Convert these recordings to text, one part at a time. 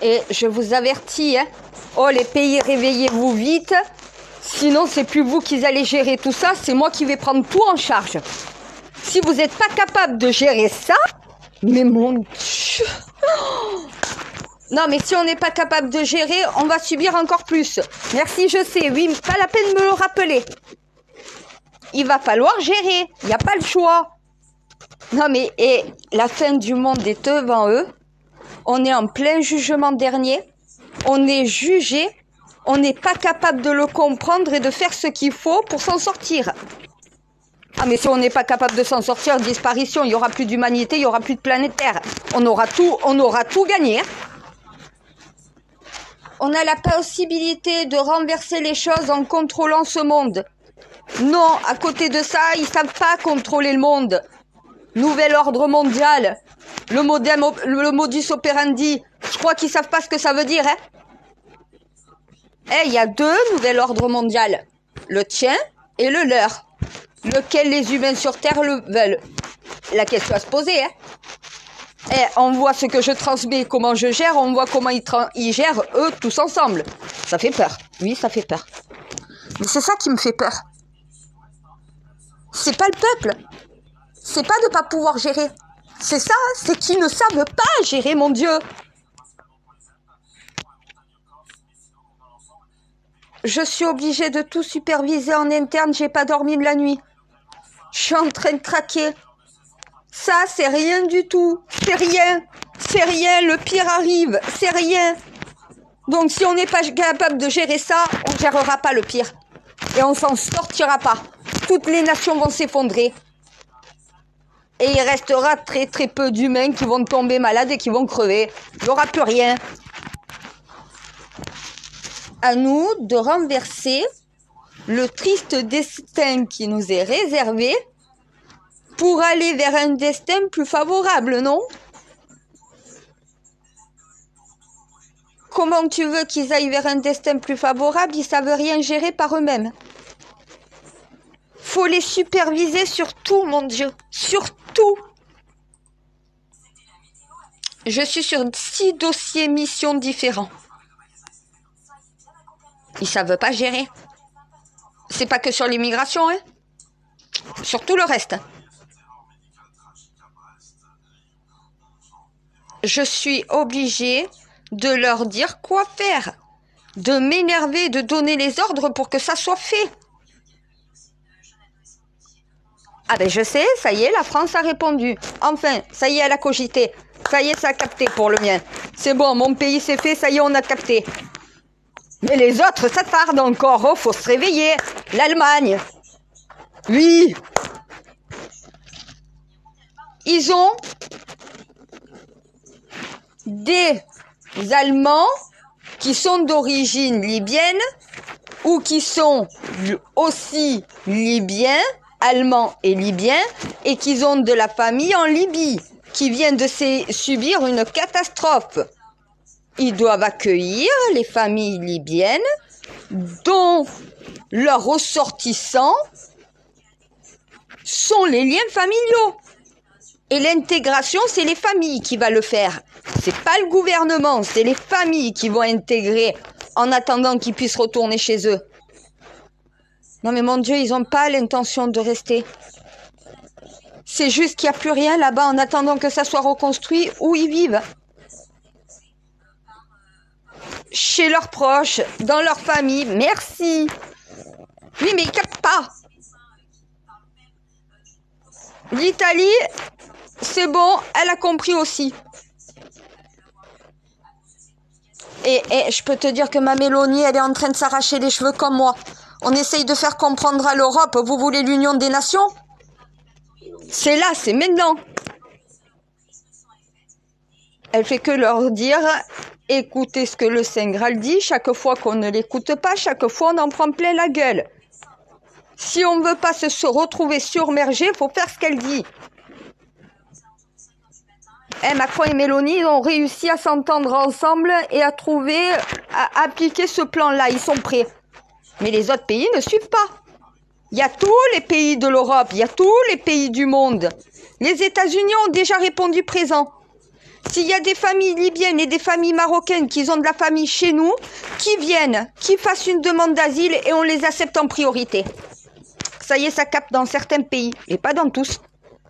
Et je vous avertis, hein, oh les pays, réveillez-vous vite. Sinon, c'est plus vous qui allez gérer tout ça, c'est moi qui vais prendre tout en charge. Si vous n'êtes pas capable de gérer ça, mais mon Dieu. Non, mais si on n'est pas capable de gérer, on va subir encore plus. Merci, je sais, oui, pas la peine de me le rappeler. Il va falloir gérer, il n'y a pas le choix. Non, mais et la fin du monde est devant eux. On est en plein jugement dernier. On est jugé. On n'est pas capable de le comprendre et de faire ce qu'il faut pour s'en sortir. Ah, mais si on n'est pas capable de s'en sortir, disparition, il n'y aura plus d'humanité, il n'y aura plus de planète Terre. On aura tout gagné. On a la possibilité de renverser les choses en contrôlant ce monde. Non, à côté de ça, ils ne savent pas contrôler le monde. Nouvel ordre mondial. Le modus operandi. Je crois qu'ils ne savent pas ce que ça veut dire, hein. Il y a 2 nouvel ordre mondial. Le tien et le leur. Lequel les humains sur Terre le veulent. La question à se poser, hein. On voit ce que je transmets, comment je gère, on voit comment ils gèrent, eux, tous ensemble. Ça fait peur. Oui, ça fait peur. Mais c'est ça qui me fait peur. C'est pas le peuple. C'est pas de pas pouvoir gérer. C'est ça, c'est qu'ils ne savent pas gérer, mon Dieu. Je suis obligée de tout superviser en interne, j'ai pas dormi de la nuit. Je suis en train de craquer. Ça, c'est rien du tout. C'est rien. C'est rien, le pire arrive. C'est rien. Donc, si on n'est pas capable de gérer ça, on ne gérera pas le pire. Et on s'en sortira pas. Toutes les nations vont s'effondrer. Et il restera très très peu d'humains qui vont tomber malades et qui vont crever. Il n'y aura plus rien. À nous de renverser le triste destin qui nous est réservé pour aller vers un destin plus favorable, non? Comment tu veux qu'ils aillent vers un destin plus favorable? Ils savent rien gérer par eux-mêmes. Faut les superviser sur tout, mon Dieu. Sur tout. Je suis sur 6 dossiers missions différents. Ils savent pas gérer. C'est pas que sur l'immigration, hein. Sur tout le reste. Je suis obligée de leur dire quoi faire. De m'énerver, de donner les ordres pour que ça soit fait. Ah ben je sais, ça y est, la France a répondu. Enfin, ça y est, elle a cogité. Ça y est, ça a capté pour le mien. C'est bon, mon pays c'est fait, ça y est, on a capté. Mais les autres, ça tarde encore. Oh, faut se réveiller. L'Allemagne. Oui. Ils ont des Allemands qui sont d'origine libyenne ou qui sont aussi libyens, allemands et libyens, et qui ont de la famille en Libye, qui viennent de subir une catastrophe. Ils doivent accueillir les familles libyennes dont leurs ressortissants sont les liens familiaux. Et l'intégration, c'est les familles qui vont le faire. C'est pas le gouvernement, c'est les familles qui vont intégrer en attendant qu'ils puissent retourner chez eux. Non mais mon Dieu, ils n'ont pas l'intention de rester. C'est juste qu'il n'y a plus rien là-bas en attendant que ça soit reconstruit où ils vivent. Chez leurs proches, dans leur famille, merci. Oui, mais ils ne captent pas. L'Italie, c'est bon, elle a compris aussi. Et je peux te dire que ma Mélanie, elle est en train de s'arracher les cheveux comme moi. On essaye de faire comprendre à l'Europe, vous voulez l'union des nations? C'est là, c'est maintenant. Elle fait que leur dire, écoutez ce que le Saint Graal dit, chaque fois qu'on ne l'écoute pas, chaque fois on en prend plein la gueule. Si on ne veut pas se retrouver surmergé, il faut faire ce qu'elle dit. Macron et Mélanie ont réussi à s'entendre ensemble et à trouver, à appliquer ce plan-là. Ils sont prêts. Mais les autres pays ne suivent pas. Il y a tous les pays de l'Europe, il y a tous les pays du monde. Les États-Unis ont déjà répondu présent. S'il y a des familles libyennes et des familles marocaines qui ont de la famille chez nous, qui viennent, qui fassent une demande d'asile et on les accepte en priorité. Ça y est, ça capte dans certains pays, et pas dans tous.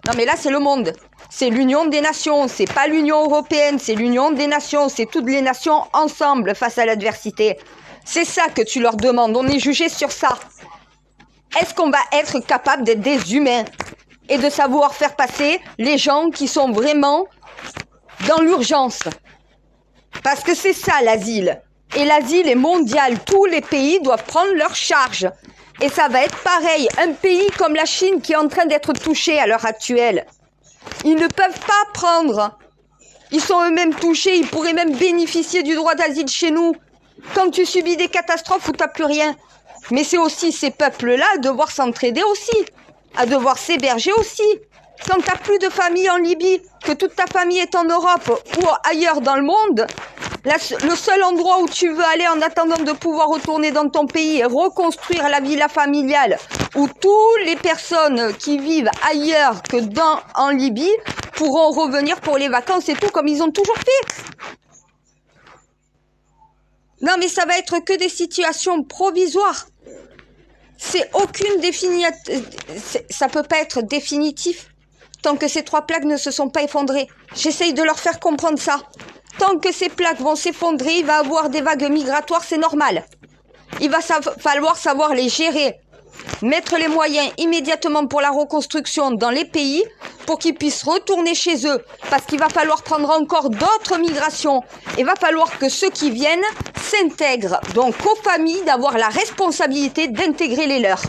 Non mais là, c'est le monde. C'est l'Union des Nations, c'est pas l'Union européenne, c'est l'Union des Nations, c'est toutes les nations ensemble face à l'adversité. C'est ça que tu leur demandes, on est jugé sur ça. Est-ce qu'on va être capable d'être des humains et de savoir faire passer les gens qui sont vraiment dans l'urgence? Parce que c'est ça l'asile. Et l'asile est mondial, tous les pays doivent prendre leur charge. Et ça va être pareil, un pays comme la Chine qui est en train d'être touché à l'heure actuelle. Ils ne peuvent pas prendre. Ils sont eux-mêmes touchés, ils pourraient même bénéficier du droit d'asile chez nous. Quand tu subis des catastrophes où tu n'as plus rien. Mais c'est aussi ces peuples-là à devoir s'entraider aussi, à devoir s'héberger aussi. Quand tu n'as plus de famille en Libye, que toute ta famille est en Europe ou ailleurs dans le monde, le seul endroit où tu veux aller en attendant de pouvoir retourner dans ton pays et reconstruire la villa familiale, où toutes les personnes qui vivent ailleurs que en Libye pourront revenir pour les vacances et tout, comme ils ont toujours fait. Non, mais ça va être que des situations provisoires. C'est aucune définitive. Ça peut pas être définitif tant que ces 3 plaques ne se sont pas effondrées. J'essaye de leur faire comprendre ça. Tant que ces plaques vont s'effondrer, il va y avoir des vagues migratoires, c'est normal. Il va falloir savoir les gérer. Mettre les moyens immédiatement pour la reconstruction dans les pays pour qu'ils puissent retourner chez eux. Parce qu'il va falloir prendre encore d'autres migrations. Il va falloir que ceux qui viennent s'intègrent. Donc aux familles d'avoir la responsabilité d'intégrer les leurs.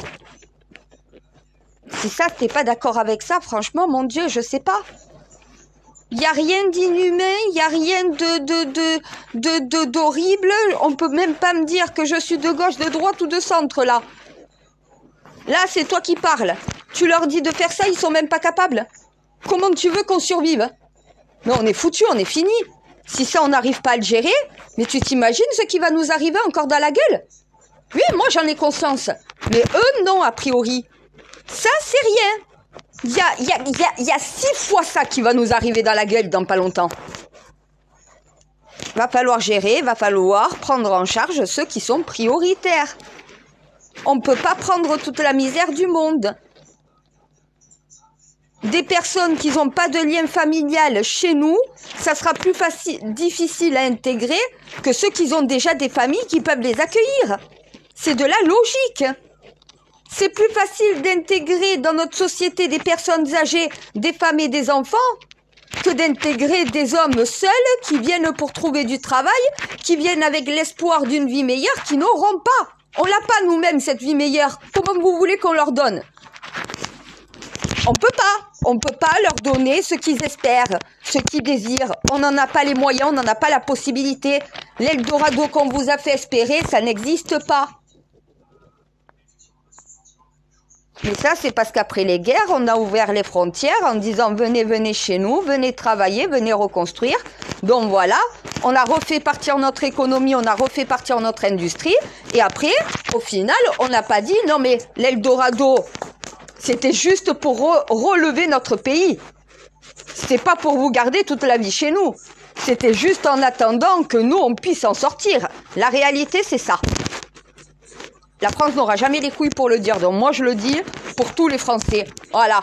Si ça, t'es pas d'accord avec ça, franchement, mon Dieu, je sais pas. Il n'y a rien d'inhumain, il n'y a rien d'horrible. On peut même pas me dire que je suis de gauche, de droite ou de centre, là. Là, c'est toi qui parles. Tu leur dis de faire ça, ils sont même pas capables. Comment tu veux qu'on survive? Mais on est foutu, on est fini. Si ça, on n'arrive pas à le gérer, mais tu t'imagines ce qui va nous arriver encore dans la gueule? Oui, moi, j'en ai conscience. Mais eux, non, a priori. Ça, c'est rien. Il y a 6 fois ça qui va nous arriver dans la gueule dans pas longtemps. Va falloir gérer, va falloir prendre en charge ceux qui sont prioritaires. On ne peut pas prendre toute la misère du monde. Des personnes qui n'ont pas de lien familial chez nous, ça sera plus difficile à intégrer que ceux qui ont déjà des familles qui peuvent les accueillir. C'est de la logique. C'est plus facile d'intégrer dans notre société des personnes âgées, des femmes et des enfants, que d'intégrer des hommes seuls qui viennent pour trouver du travail, qui viennent avec l'espoir d'une vie meilleure, qui n'auront pas. On l'a pas nous-mêmes, cette vie meilleure. Comment vous voulez qu'on leur donne? On peut pas. On peut pas leur donner ce qu'ils espèrent, ce qu'ils désirent. On n'en a pas les moyens, on n'en a pas la possibilité. L'Eldorado qu'on vous a fait espérer, ça n'existe pas. Mais ça, c'est parce qu'après les guerres, on a ouvert les frontières en disant « Venez, venez chez nous, venez travailler, venez reconstruire ». Donc voilà, on a refait partir notre économie, on a refait partir notre industrie. Et après, au final, on n'a pas dit « Non mais l'Eldorado, c'était juste pour relever notre pays. C'était pas pour vous garder toute la vie chez nous. C'était juste en attendant que nous, on puisse en sortir. » La réalité, c'est ça. La France n'aura jamais les couilles pour le dire, donc moi je le dis pour tous les Français. Voilà.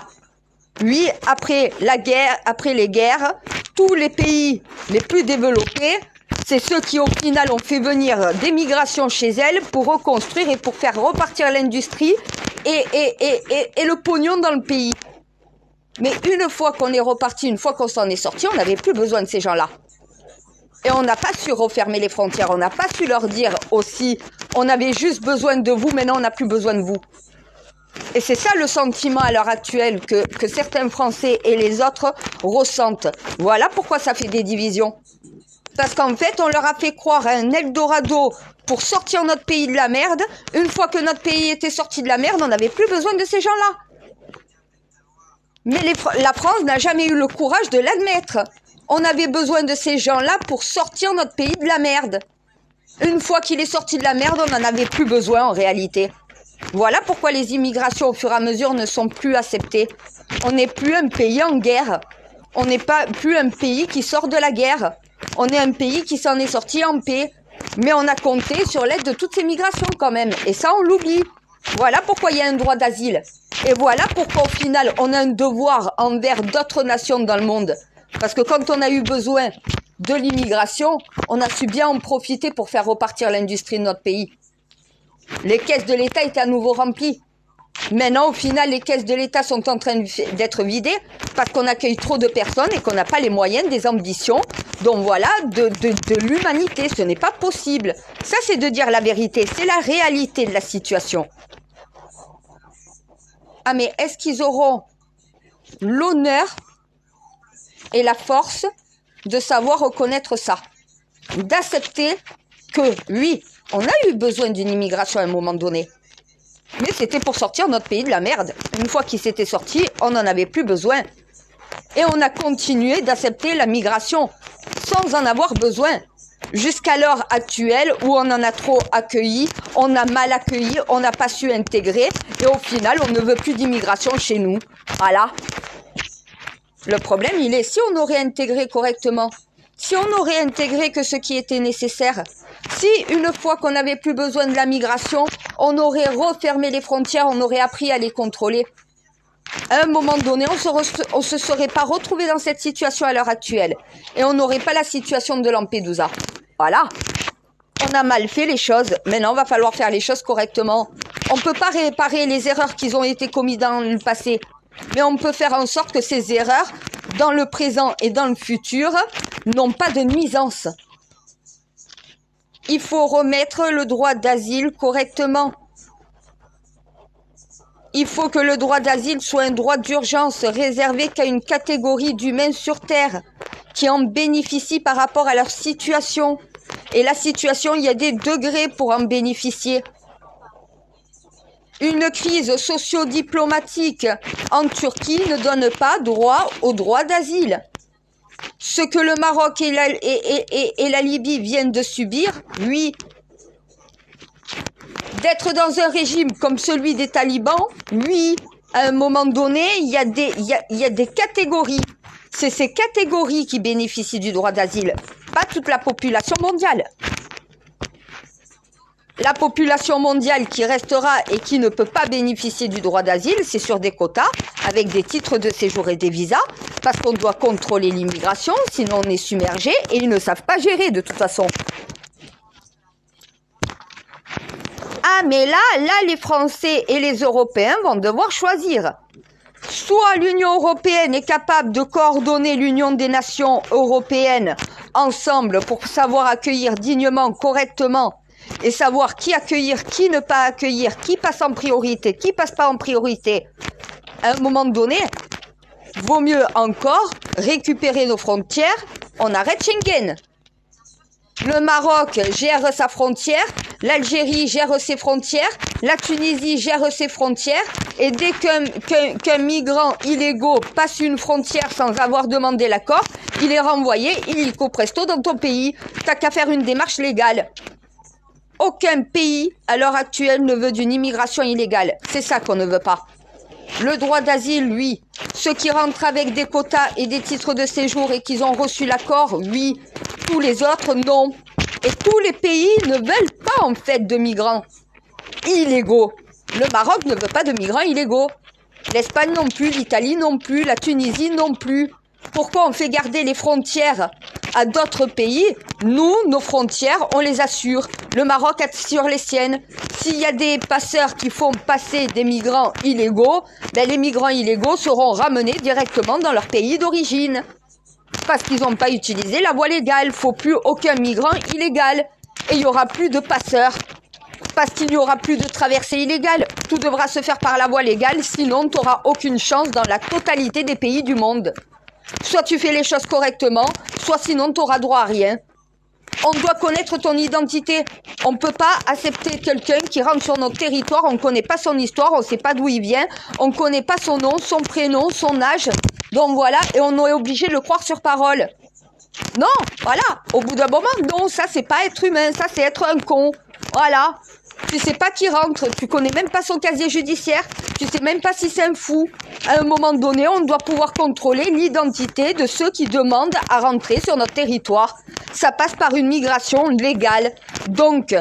Oui, après la guerre, après les guerres, tous les pays les plus développés, c'est ceux qui au final ont fait venir des migrations chez elles pour reconstruire et pour faire repartir l'industrie et le pognon dans le pays. Mais une fois qu'on est reparti, une fois qu'on s'en est sorti, on n'avait plus besoin de ces gens-là. Et on n'a pas su refermer les frontières, on n'a pas su leur dire aussi, on avait juste besoin de vous, maintenant on n'a plus besoin de vous. Et c'est ça le sentiment à l'heure actuelle que certains Français et les autres ressentent. Voilà pourquoi ça fait des divisions. Parce qu'en fait, on leur a fait croire à un Eldorado pour sortir notre pays de la merde. Une fois que notre pays était sorti de la merde, on n'avait plus besoin de ces gens-là. Mais la France n'a jamais eu le courage de l'admettre. On avait besoin de ces gens-là pour sortir notre pays de la merde. Une fois qu'il est sorti de la merde, on n'en avait plus besoin en réalité. Voilà pourquoi les immigrations au fur et à mesure ne sont plus acceptées. On n'est plus un pays en guerre. On n'est pas plus un pays qui sort de la guerre. On est un pays qui s'en est sorti en paix. Mais on a compté sur l'aide de toutes ces migrations quand même. Et ça, on l'oublie. Voilà pourquoi il y a un droit d'asile. Et voilà pourquoi au final, on a un devoir envers d'autres nations dans le monde. Parce que quand on a eu besoin de l'immigration, on a su bien en profiter pour faire repartir l'industrie de notre pays. Les caisses de l'État étaient à nouveau remplies. Maintenant, au final, les caisses de l'État sont en train d'être vidées parce qu'on accueille trop de personnes et qu'on n'a pas les moyens, des ambitions, donc voilà, de l'humanité. Ce n'est pas possible. Ça, c'est de dire la vérité. C'est la réalité de la situation. Ah, mais est-ce qu'ils auront l'honneur et la force de savoir reconnaître ça? D'accepter que, oui, on a eu besoin d'une immigration à un moment donné. Mais c'était pour sortir notre pays de la merde. Une fois qu'il s'était sorti, on n'en avait plus besoin. Et on a continué d'accepter la migration sans en avoir besoin. Jusqu'à l'heure actuelle où on en a trop accueilli, on a mal accueilli, on n'a pas su intégrer. Et au final, on ne veut plus d'immigration chez nous. Voilà. Le problème, il est si on aurait intégré correctement, si on aurait intégré que ce qui était nécessaire, si une fois qu'on n'avait plus besoin de la migration, on aurait refermé les frontières, on aurait appris à les contrôler. À un moment donné, on se serait pas retrouvé dans cette situation à l'heure actuelle. Et on n'aurait pas la situation de Lampedusa. Voilà. On a mal fait les choses. Maintenant, il va falloir faire les choses correctement. On ne peut pas réparer les erreurs qui ont été commises dans le passé. Mais on peut faire en sorte que ces erreurs, dans le présent et dans le futur, n'ont pas de nuisance. Il faut remettre le droit d'asile correctement. Il faut que le droit d'asile soit un droit d'urgence réservé qu'à une catégorie d'humains sur Terre qui en bénéficient par rapport à leur situation. Et la situation, il y a des degrés pour en bénéficier. Une crise socio-diplomatique en Turquie ne donne pas droit au droit d'asile. Ce que le Maroc et la Libye viennent de subir, oui. D'être dans un régime comme celui des talibans, oui. À un moment donné, il y a des catégories. C'est ces catégories qui bénéficient du droit d'asile, pas toute la population mondiale. La population mondiale qui restera et qui ne peut pas bénéficier du droit d'asile, c'est sur des quotas, avec des titres de séjour et des visas, parce qu'on doit contrôler l'immigration, sinon on est submergé, et ils ne savent pas gérer de toute façon. Ah, mais là, les Français et les Européens vont devoir choisir. Soit l'Union européenne est capable de coordonner l'Union des nations européennes ensemble pour savoir accueillir dignement, correctement, et savoir qui accueillir, qui ne pas accueillir, qui passe en priorité, qui passe pas en priorité. À un moment donné, vaut mieux encore récupérer nos frontières, on arrête Schengen. Le Maroc gère sa frontière, l'Algérie gère ses frontières, la Tunisie gère ses frontières, et dès qu'un migrant illégaux passe une frontière sans avoir demandé l'accord, il est renvoyé illico presto dans ton pays. T'as qu'à faire une démarche légale. Aucun pays, à l'heure actuelle, ne veut d'une immigration illégale. C'est ça qu'on ne veut pas. Le droit d'asile, oui. Ceux qui rentrent avec des quotas et des titres de séjour et qu'ils ont reçu l'accord, oui. Tous les autres, non. Et tous les pays ne veulent pas, en fait, de migrants illégaux. Le Maroc ne veut pas de migrants illégaux. L'Espagne non plus, l'Italie non plus, la Tunisie non plus. Pourquoi on fait garder les frontières à d'autres pays? Nous, nos frontières, on les assure. Le Maroc assure les siennes. S'il y a des passeurs qui font passer des migrants illégaux, ben les migrants illégaux seront ramenés directement dans leur pays d'origine. Parce qu'ils n'ont pas utilisé la voie légale. Il ne faut plus aucun migrant illégal. Et il n'y aura plus de passeurs. Parce qu'il n'y aura plus de traversée illégale. Tout devra se faire par la voie légale, sinon tu n'auras aucune chance dans la totalité des pays du monde. Soit tu fais les choses correctement, soit sinon tu n'auras droit à rien. On doit connaître ton identité. On ne peut pas accepter quelqu'un qui rentre sur notre territoire, on ne connaît pas son histoire, on ne sait pas d'où il vient, on ne connaît pas son nom, son prénom, son âge. Donc voilà, et on est obligé de le croire sur parole. Non, voilà, au bout d'un moment, non, ça c'est pas être humain, ça c'est être un con. Voilà, Tu sais pas qui rentre, tu connais même pas son casier judiciaire, tu sais même pas si c'est un fou. À un moment donné, on doit pouvoir contrôler l'identité de ceux qui demandent à rentrer sur notre territoire. Ça passe par une migration légale. Donc,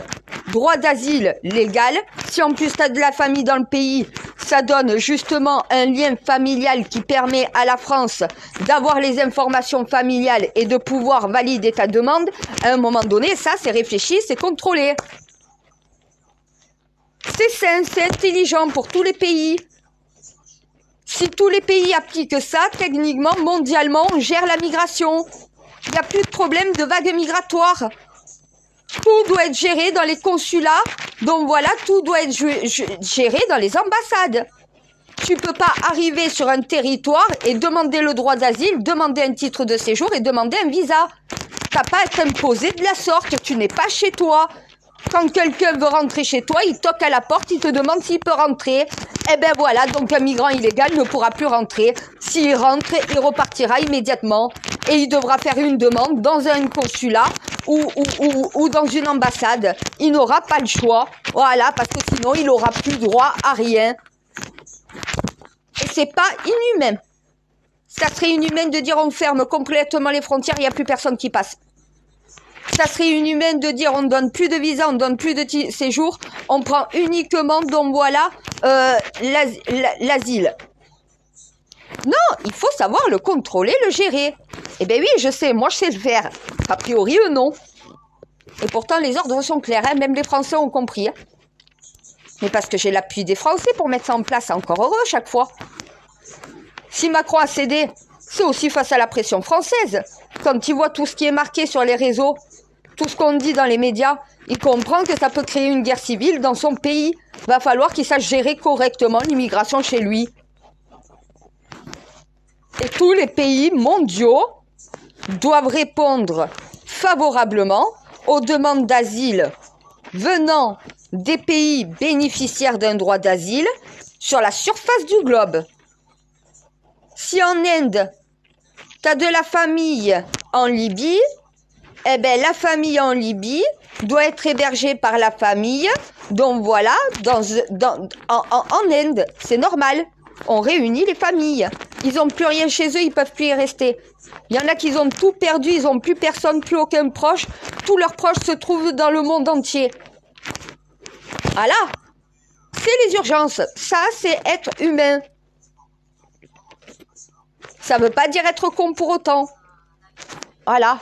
droit d'asile légal. Si en plus tu as de la famille dans le pays, ça donne justement un lien familial qui permet à la France d'avoir les informations familiales et de pouvoir valider ta demande. À un moment donné, ça c'est réfléchi, c'est contrôlé. C'est sain, c'est intelligent pour tous les pays. Si tous les pays appliquent ça, techniquement, mondialement, on gère la migration. Il n'y a plus de problème de vague migratoire. Tout doit être géré dans les consulats. Donc voilà, tout doit être géré dans les ambassades. Tu peux pas arriver sur un territoire et demander le droit d'asile, demander un titre de séjour et demander un visa. T'as pas à être imposé de la sorte. Tu n'es pas chez toi. Quand quelqu'un veut rentrer chez toi, il toque à la porte, il te demande s'il peut rentrer. Eh ben voilà, donc un migrant illégal ne pourra plus rentrer. S'il rentre, il repartira immédiatement. Et il devra faire une demande dans un consulat ou dans une ambassade. Il n'aura pas le choix. Voilà, parce que sinon, il n'aura plus droit à rien. Et c'est pas inhumain. Ça serait inhumain de dire on ferme complètement les frontières, il n'y a plus personne qui passe. Ça serait inhumain de dire on ne donne plus de visa, on ne donne plus de séjour, on prend uniquement, donc voilà, l'asile. Non, il faut savoir le contrôler, le gérer. Eh bien oui, je sais, moi je sais le faire. A priori, eux non. Et pourtant, les ordres sont clairs, hein, même les Français ont compris. Hein. Mais parce que j'ai l'appui des Français pour mettre ça en place, encore heureux chaque fois. Si Macron a cédé, c'est aussi face à la pression française. Quand il voit tout ce qui est marqué sur les réseaux, tout ce qu'on dit dans les médias, il comprend que ça peut créer une guerre civile dans son pays. Va falloir qu'il sache gérer correctement l'immigration chez lui. Et tous les pays mondiaux doivent répondre favorablement aux demandes d'asile venant des pays bénéficiaires d'un droit d'asile sur la surface du globe. Si en Inde, tu as de la famille en Libye, eh bien la famille en Libye doit être hébergée par la famille, donc voilà, en Inde, c'est normal. On réunit les familles. Ils n'ont plus rien chez eux, ils ne peuvent plus y rester. Il y en a qui ont tout perdu, ils n'ont plus personne, plus aucun proche. Tous leurs proches se trouvent dans le monde entier. Voilà. C'est les urgences. Ça, c'est être humain. Ça ne veut pas dire être con pour autant. Voilà.